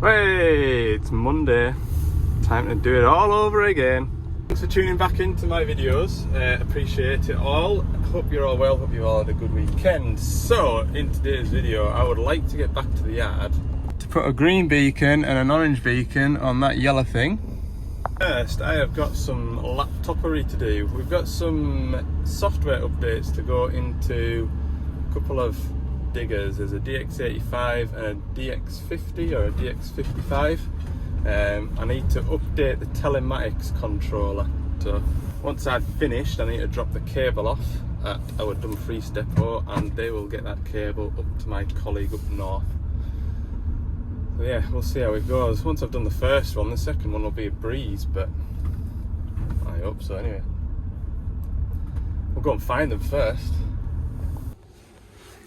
Hey, it's Monday. Time to do it all over again. Thanks for tuning back into my videos. Appreciate it all. Hope you're all well. Hope you all had a good weekend. So, in today's video, I would like to get back to the yard to put a green beacon and an orange beacon on that yellow thing. First, I have got some laptopery to do. We've got some software updates to go into a couple of diggers. There's a DX85 and a DX50 or a DX55. I need to update the Telematics controller. So once I've finished, I need to drop the cable off at our Dumfries depot and they will get that cable up to my colleague up north. So yeah, we'll see how it goes. Once I've done the first one, the second one will be a breeze, but I hope so anyway. We'll go and find them first.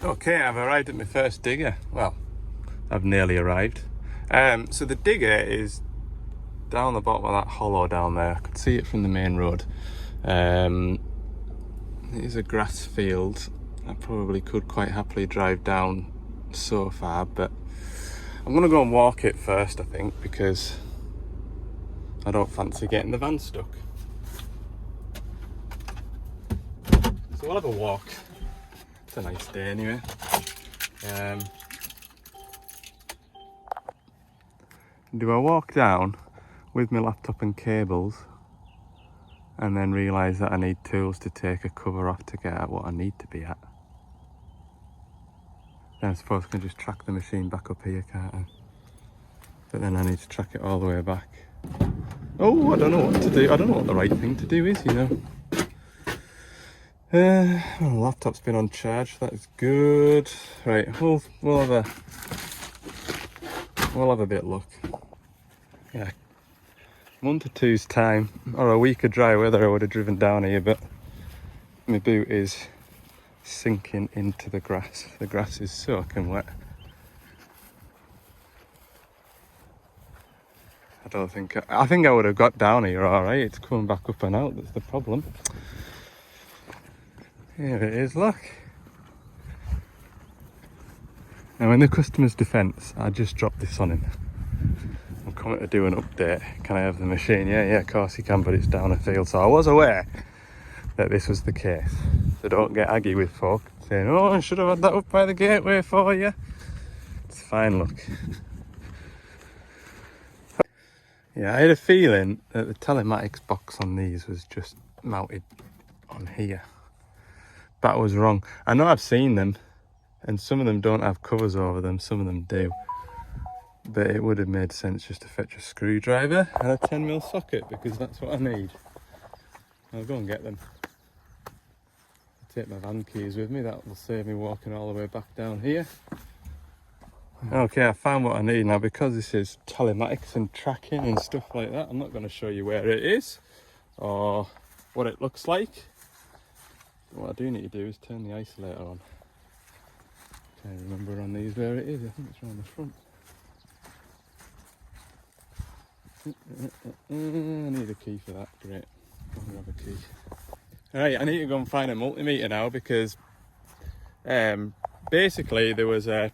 Okay, I've arrived at my first digger. Well, I've nearly arrived. So the digger is down the bottom of that hollow down there. I could see it from the main road. It is a grass field. I probably could quite happily drive down so far, but I'm going to go and walk it first, I think, because I don't fancy getting the van stuck. So we'll have a walk. It's a nice day anyway. Do I walk down with my laptop and cables and then realise that I need tools to take a cover off to get at what I need to be at? Then I suppose I can just track the machine back up here, can't I? But then I need to track it all the way back. Oh, I don't know what to do. I don't know what the right thing to do is, you know. Well, the laptop's been on charge, that is good. Right, we'll have a bit of luck. Yeah, month or two's time, or a week of dry weather, I would have driven down here, but my boot is sinking into the grass. The grass is soaking wet. I think I would have got down here all right. It's coming back up and out, that's the problem. Here it is, look. Now in the customer's defence, I just dropped this on him. I'm coming to do an update. Can I have the machine? Yeah, of course you can, but it's down a field. So I was aware that this was the case. So don't get aggy with folk saying, oh, I should have had that up by the gateway for you. It's fine, look. Yeah, I had a feeling that the telematics box on these was just mounted on here. That was wrong. I know I've seen them, and some of them don't have covers over them, some of them do. But it would have made sense just to fetch a screwdriver and a 10mm socket, because that's what I need. I'll go and get them. I'll take my van keys with me, that will save me walking all the way back down here. Okay, I found what I need now. Because this is telematics and tracking and stuff like that, I'm not going to show you where it is or what it looks like. What I do need to do is turn the isolator on. Can't remember on these where it is. I think it's around the front. I need a key for that. Great. I'll grab a key. Alright, I need to go and find a multimeter now, because basically there was a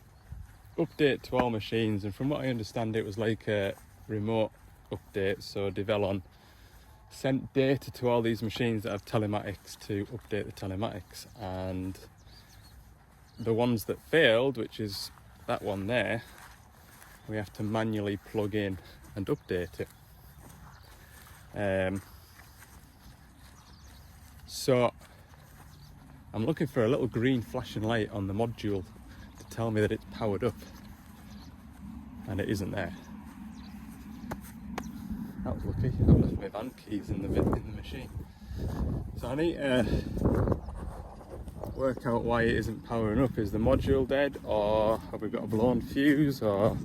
update to all machines, and from what I understand it was like a remote update. So Develon sent data to all these machines that have telematics to update the telematics, and the ones that failed, which is that one there, we have to manually plug in and update it. So I'm looking for a little green flashing light on the module to tell me that it's powered up, and it isn't there. That was lucky. I left my van keys in the machine. So I need to work out why it isn't powering up. Is the module dead, or have we got a blown fuse, or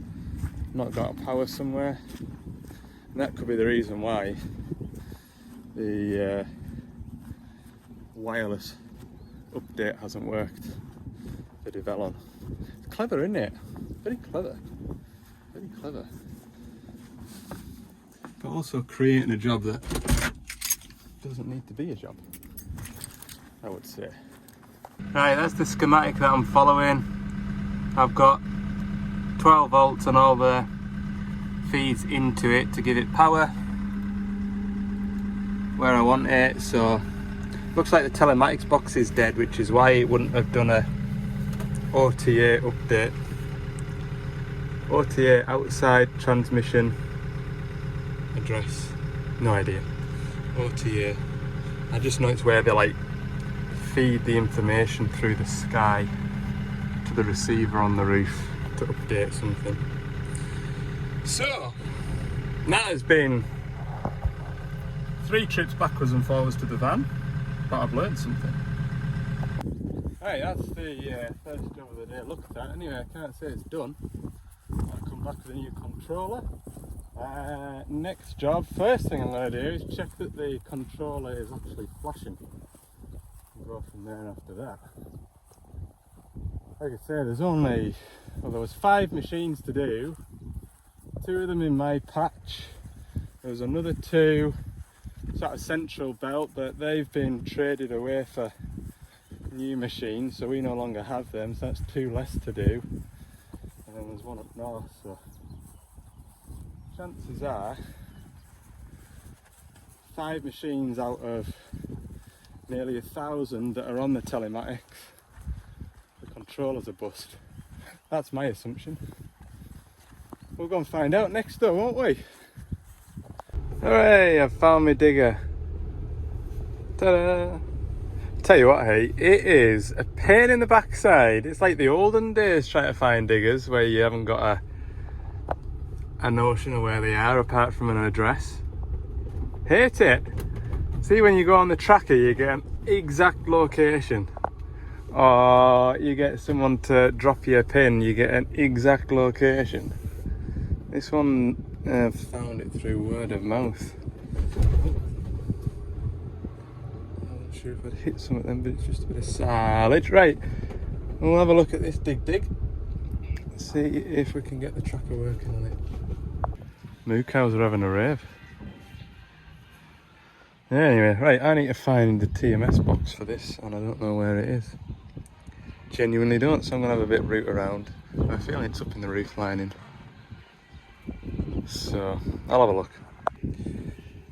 not got a power somewhere? And that could be the reason why the wireless update hasn't worked for Develon. It's clever, isn't it? Very clever. Very clever. But also creating a job that doesn't need to be a job, I would say. Right, that's the schematic that I'm following. I've got 12 volts on all the feeds into it to give it power where I want it. So looks like the telematics box is dead, which is why it wouldn't have done a OTA update. OTA outside transmission address, no idea. OTA, I just know it's where they like feed the information through the sky to the receiver on the roof to update something. So that has been 3 trips backwards and forwards to the van, but I've learned something. Right, that's the first job of the day looked at. Anyway, I can't say it's done. I'll come back with a new controller. Next job, first thing I'm going to do is check that the controller is actually flashing. We'll go from there after that. Like I say, there was 5 machines to do, 2 of them in my patch. There was another 2 sort of central belt, but they've been traded away for new machines, so we no longer have them, so that's 2 less to do. And then there's 1 up north, so chances are 5 machines out of nearly 1,000 that are on the telematics, the controllers are bust. That's my assumption. We'll go and find out next though, won't we? Hooray, I've found my digger. Ta-da! Tell you what, hey, it is a pain in the backside. It's like the olden days trying to find diggers where you haven't got a notion of where they are apart from an address. Hate it. See, when you go on the tracker you get an exact location, or you get someone to drop you a pin, you get an exact location. This one, I've found it through word of mouth. I'm not sure if I'd hit some of them, but it's just a bit of silage. Right, we'll have a look at this dig. See if we can get the tracker working on it. Moo cows are having a rave. Anyway, right, I need to find the TMS box for this, and I don't know where it is. Genuinely don't, so I'm going to have a bit root around. I have a feeling it's up in the roof lining. So, I'll have a look.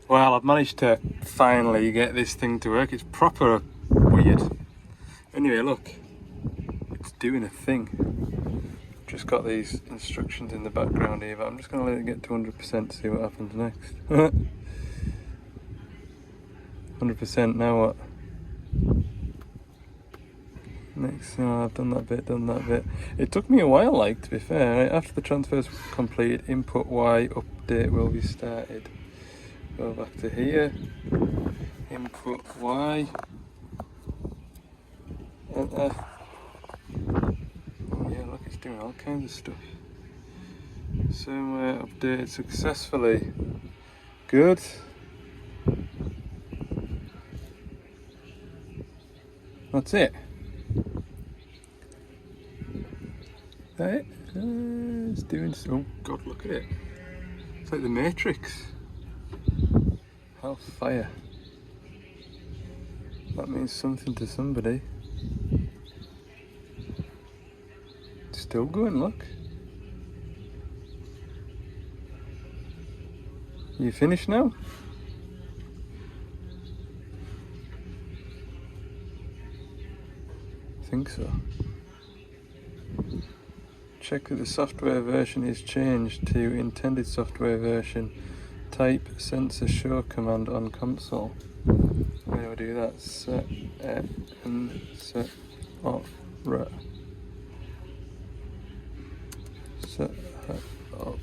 Well, I've managed to finally get this thing to work. It's proper weird. Anyway, look. It's doing a thing. Just got these instructions in the background here, but I'm just going to let it get to 100% to see what happens next. 100%, now what? Next, I've done that bit. It took me a while, like, to be fair. Right? After the transfer is completed, input Y update will be started. Go back to here, input Y, enter. Oh yeah, look, it's doing all kinds of stuff. Firmware updated successfully. Good. That's it. Right. It's doing so. Oh God, look at it. It's like the Matrix. Hellfire. That means something to somebody. It's still going, look. You finished now? I think so. Check that the software version is changed to intended software version. Type sensor show command on console. How do I do that? Set and set off. Right. Set off.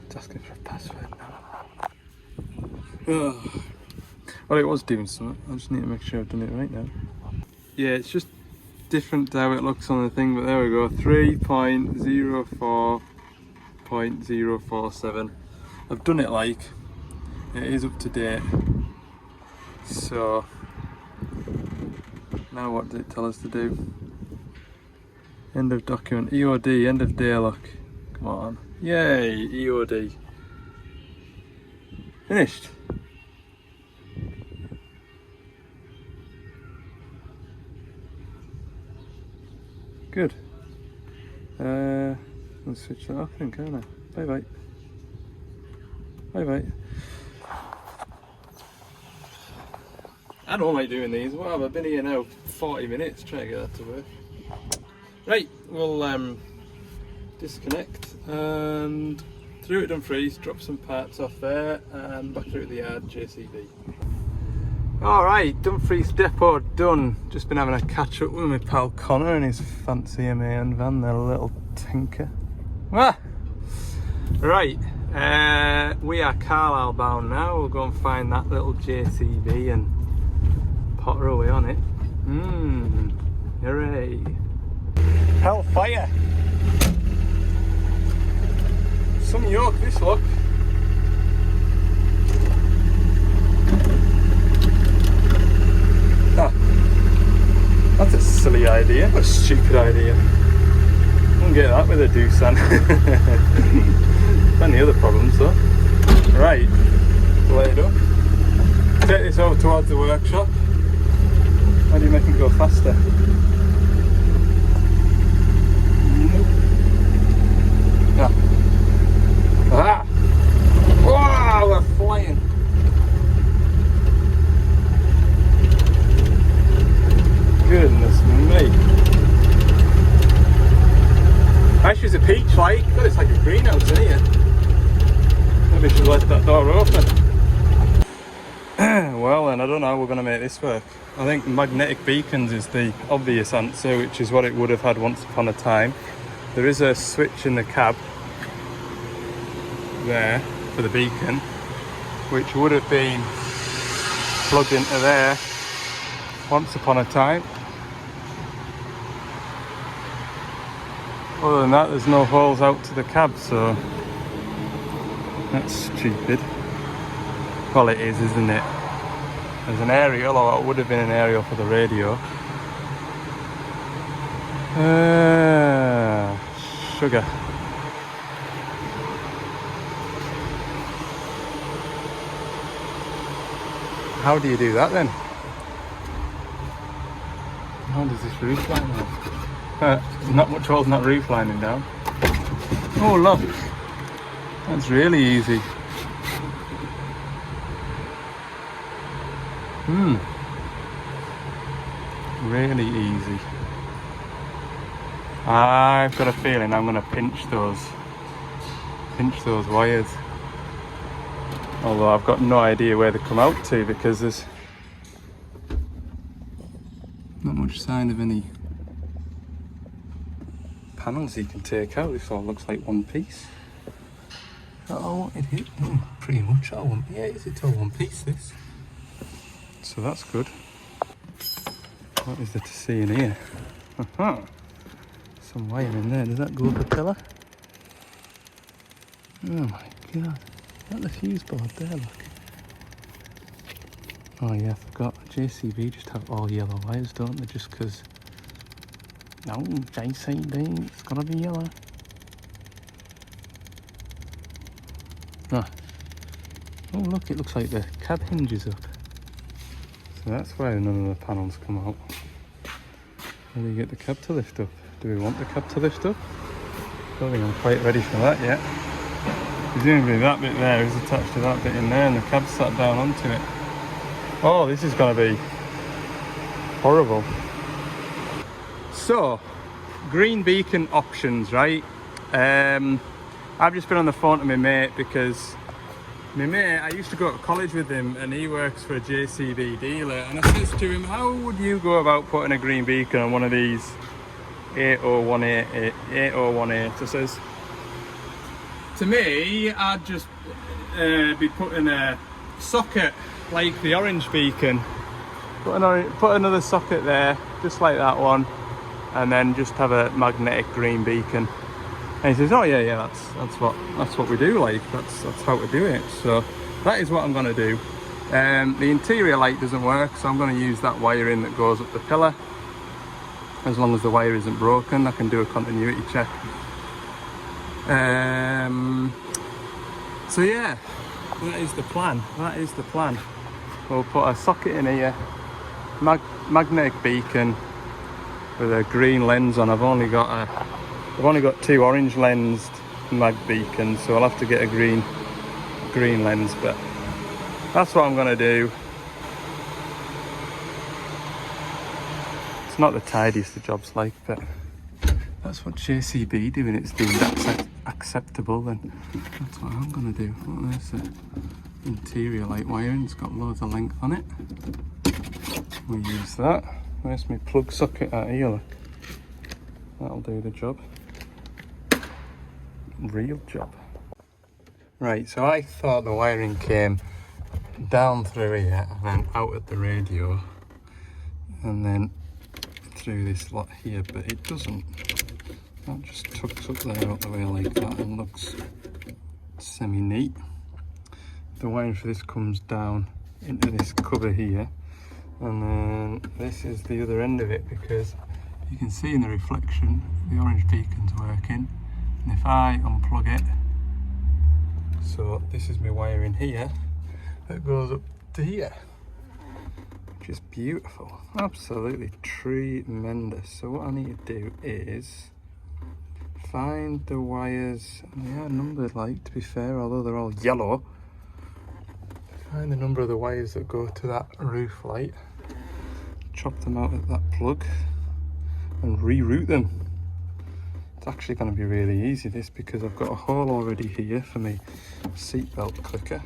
It's asking for a password now. Oh. Well, it was doing something. I just need to make sure I've done it right now. Yeah, it's just different to how it looks on the thing, but there we go. 3.04.047. I've done it like it is up to date. So now what does it tell us to do? End of document, EOD, end of day lock. Come on. Yay, EOD. Finished. Good. I'll switch that off then, can't I? Bye bye. Bye bye. I don't like doing these. Well, I've been here now 40 minutes trying to get that to work. Right, we'll disconnect and through to Dumfries, drop some parts off there and back through to the yard, JCB. Alright, Dumfries depot done. Just been having a catch up with my pal Connor and his fancy MAN van, their little tinker. Ah! Right, we are Carlisle bound now. We'll go and find that little JCB and potter away on it. Hooray! Hellfire! Some yoke this, look. Ah, that's a silly idea, a stupid idea. Wouldn't get that with a Doosan. Plenty other problems though. Right, laid up. Take this over towards the workshop. How do you make it go faster? Nope. Ah. Ah! Wow, we're flying. Goodness me. Actually, it's a peach like. God, it's like a greenhouse in here. Maybe I should let that door open. Well then, I don't know how we're going to make this work. I think magnetic beacons is the obvious answer, which is what it would have had once upon a time. There is a switch in the cab there for the beacon, which would have been plugged into there once upon a time. Other than that, there's no holes out to the cab, so that's stupid. Well, it is, isn't it? There's an aerial, or it would have been an aerial for the radio. Sugar. How do you do that then? How does this roof line out? Not much holding that roof lining down. Oh look, that's really easy. Really easy. I've got a feeling I'm going to pinch those wires. Although I've got no idea where they come out to, because there's not much sign of any panels you can take out. This all looks like one piece. Oh, it is pretty much all one. Yeah, it's all one piece, this. So that's good. What is there to see in here? Some wire in there. Does that go up a pillar? Oh my god. Is that the fuse board there? Look. Oh yeah, I forgot. JCB just have all yellow wires, don't they? Just because. No, JCB, it's gotta be yellow. Ah. Oh look, it looks like the cab hinges up. So that's why none of the panels come out. How do you get the cab to lift up? Do we want the cab to lift up? I don't think I'm quite ready for that yet. Presumably that bit there is attached to that bit in there and the cab's sat down onto it. Oh, this is going to be horrible. So, green beacon options, right? I've just been on the phone to my mate because my mate, I used to go to college with him and he works for a JCB dealer, and I said to him, how would you go about putting a green beacon on one of these 8018? I says, to me, I'd just be putting a socket like the orange beacon, put another socket there, just like that one, and then just have a magnetic green beacon. And he says, oh yeah, that's what we do, like that's how to do it. So that is what I'm going to do. The interior light doesn't work, so I'm going to use that wiring that goes up the pillar. As long as the wire isn't broken, I can do a continuity check. So yeah, that is the plan. We'll put a socket in here, magnetic beacon, with a green lens on. I've only got 2 orange lensed mag beacons, so I'll have to get a green lens, but that's what I'm gonna do. It's not the tidiest of jobs, like, but that's what JCB do, and it's deemed acceptable, then that's what I'm gonna do. Oh, there's the interior light wiring, it's got loads of length on it. We'll use that. Where's my plug socket out here? Look. That'll do the job. Real job. Right, so I thought the wiring came down through here and then out at the radio and then through this lot here, but it doesn't. That just tucks up there out the way like that and looks semi-neat. The wiring for this comes down into this cover here, and then this is the other end of it, because you can see in the reflection the orange beacon's working, and if I unplug it, so this is my wiring here that goes up to here, which is beautiful, absolutely tremendous. So what I need to do is find the wires, and they are numbered, like, to be fair, although they're all yellow. Find the number of the wires that go to that roof light, chop them out at that plug and reroute them. It's actually going to be really easy, this, because I've got a hole already here for my seatbelt clicker,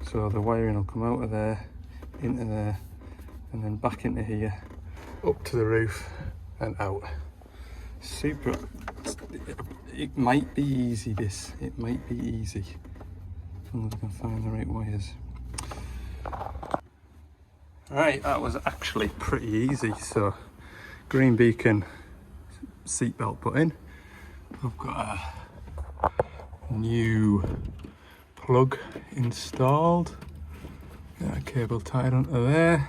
so the wiring will come out of there, into there, and then back into here, up to the roof and out. Super. It might be easy, this. It might be easy. As long as I can find the right wires. Right, that was actually pretty easy. So, green beacon, seatbelt put in. I've got a new plug installed. Got a cable tied onto there.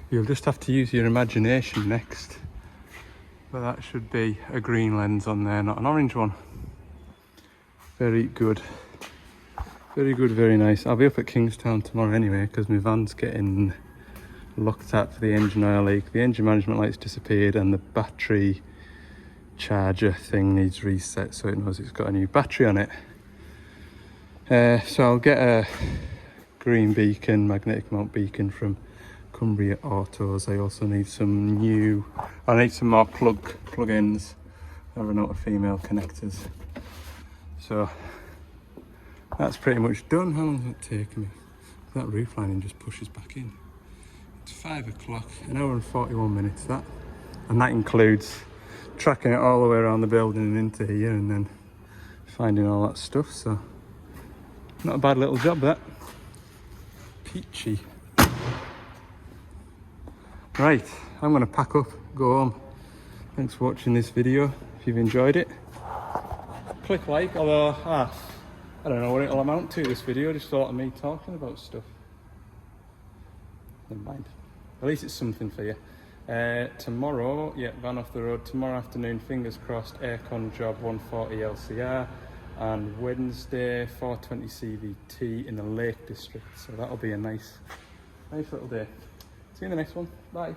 You'll just have to use your imagination next. But that should be a green lens on there, not an orange one. Very good. Very good, very nice. I'll be up at Kingstown tomorrow anyway, because my van's getting looked at for the engine oil leak. The engine management light's disappeared and the battery charger thing needs reset so it knows it's got a new battery on it. So I'll get a green beacon, magnetic mount beacon from Cumbria Autos. I also need some more plug-ins. I've run out of female connectors. So that's pretty much done. How long does it take me? That roof lining just pushes back in. It's 5 o'clock, an hour and 41 minutes that. And that includes tracking it all the way around the building and into here and then finding all that stuff. So not a bad little job, that. Peachy. Right, I'm going to pack up, go home. Thanks for watching this video. If you've enjoyed it, click like, although I don't know what it'll amount to, this video, just a lot of me talking about stuff. Never mind. At least it's something for you. Tomorrow, yeah, van off the road. Tomorrow afternoon, fingers crossed, aircon job 140 LCR. And Wednesday, 420 CVT in the Lake District. So that'll be a nice little day. See you in the next one. Bye.